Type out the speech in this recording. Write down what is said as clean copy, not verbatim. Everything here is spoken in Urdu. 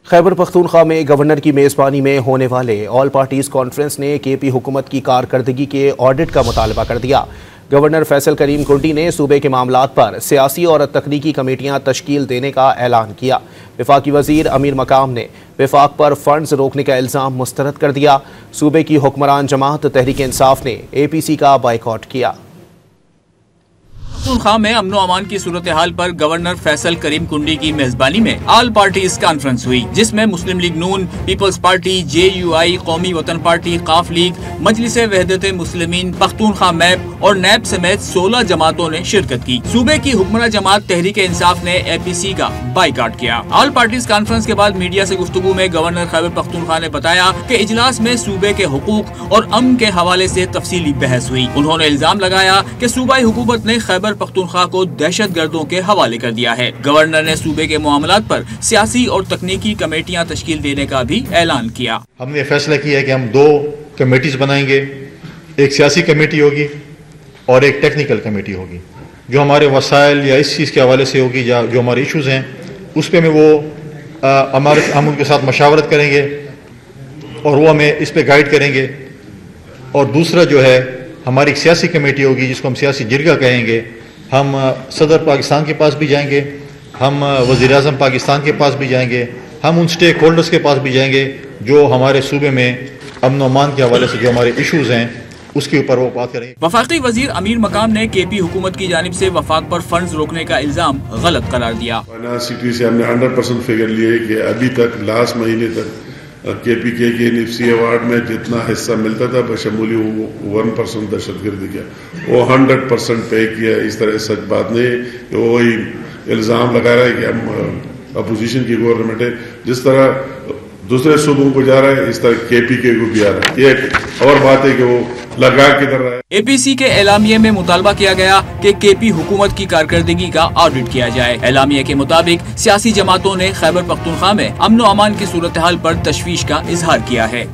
خیبر پختونخوا میں گورنر کی میزبانی میں ہونے والے آل پارٹیز کانفرنس نے کے پی حکومت کی کارکردگی کے آڈٹ کا مطالبہ کر دیا۔ گورنر فیصل کریم کنڈی نے صوبے کے معاملات پر سیاسی اور تکنیکی کمیٹیاں تشکیل دینے کا اعلان کیا۔ وفاقی وزیر امیر مقام نے وفاق پر فنڈز روکنے کا الزام مسترد کر دیا۔ صوبے کی حکمران جماعت تحریک انصاف نے اے پی سی کا بائیکاٹ کیا۔ پختونخوا میں امن و امان کی صورتحال پر گورنر فیصل کریم کنڈی کی میزبانی میں آل پارٹیز کانفرنس ہوئی، جس میں مسلم لیگ نون، Peoples Party, J U I, قومی وطن پارٹی، قاف لیگ، مجلس وحدت مسلمین، پختونخوا میپ اور نیب سمیت 16 جماعتوں نے شرکت کی۔ صوبے کی حکمراں جماعت تحریک انصاف نے اے پی سی کا بائیکاٹ کیا۔ آل پارٹیز کانفرنس کے بعد میڈیا سے گفتگو میں گورنر خیبر پختونخوا نے بتایا کہ اجلاس میں صوبے کے حقوق اور امن کے حوالے سے تفصیلی بحث ہوئی۔ انہوں نے الزام لگایا کہ صوبائی حکومت نے خیبر پختونخوا کو دہشت گردوں کے حوالے کر دیا ہے۔ گورنر نے صوبے کے معاملات پر سیاسی اور تکنیکی کمیٹیاں تشکیل دینے کا بھی اعلان کیا۔ ہم نے فیصلہ کیا ہے کہ ہم 2 کمیٹیز بنائیں گے، ایک سیاسی کمیٹی ہوگی اور ایک ٹیکنیکل کمیٹی ہوگی، جو ہمارے وسائل یا اس چیز کے حوالے سے ہوگی یا جو ہمارے ایشوز ہیں اس پہ ہم ان کے ساتھ مشاورت کریں گے اور وہ ہمیں اس پہ گائیڈ کریں گے۔ اور دوسرا جو ہے ہماری ایک سیاسی کمیٹی ہوگی جس کو ہم سیاسی جرگہ کہیں گے۔ ہم صدر پاکستان کے پاس بھی جائیں گے، ہم وزیر اعظم پاکستان کے پاس بھی جائیں گے، ہم ان سٹیک ہولڈرز کے پاس بھی جائیں گے جو ہمارے صوبے میں امن و امان کے حوالے سے جو ہمارے ایشوز ہیں اس کے اوپر وہ بات کریں گے۔ وفاقی وزیر امیر مقام نے کے پی حکومت کی جانب سے وفاق پر فنڈز روکنے کا الزام غلط قرار دیا۔ فائنانس سٹی سے ہم نے 100% فگر لیے کہ ابھی تک لاسٹ مہینے تک کے پی کے NFC ایوارڈ میں جتنا حصہ ملتا تھا بشمولی 1% دہشت گردی کیا، وہ 100% پے کیا۔ اس طرح سچ بات نہیں کہ وہی الزام لگا رہا ہے کہ ہم اپوزیشن کی گورنمنٹ ہے۔ جس طرح دوسرے صوبوں کو جا رہا ہے اس طرح کے پی کے کو بھی آ رہا ہے۔ یہ اور بات ہے کہ وہ لگا کدھر رہا ہے۔ اے پی سی کے اعلامیے میں مطالبہ کیا گیا کہ کے پی حکومت کی کارکردگی کا آڈٹ کیا جائے۔ اعلامیے کے مطابق سیاسی جماعتوں نے خیبر پختونخوا میں امن و امان کی صورتحال پر تشویش کا اظہار کیا ہے۔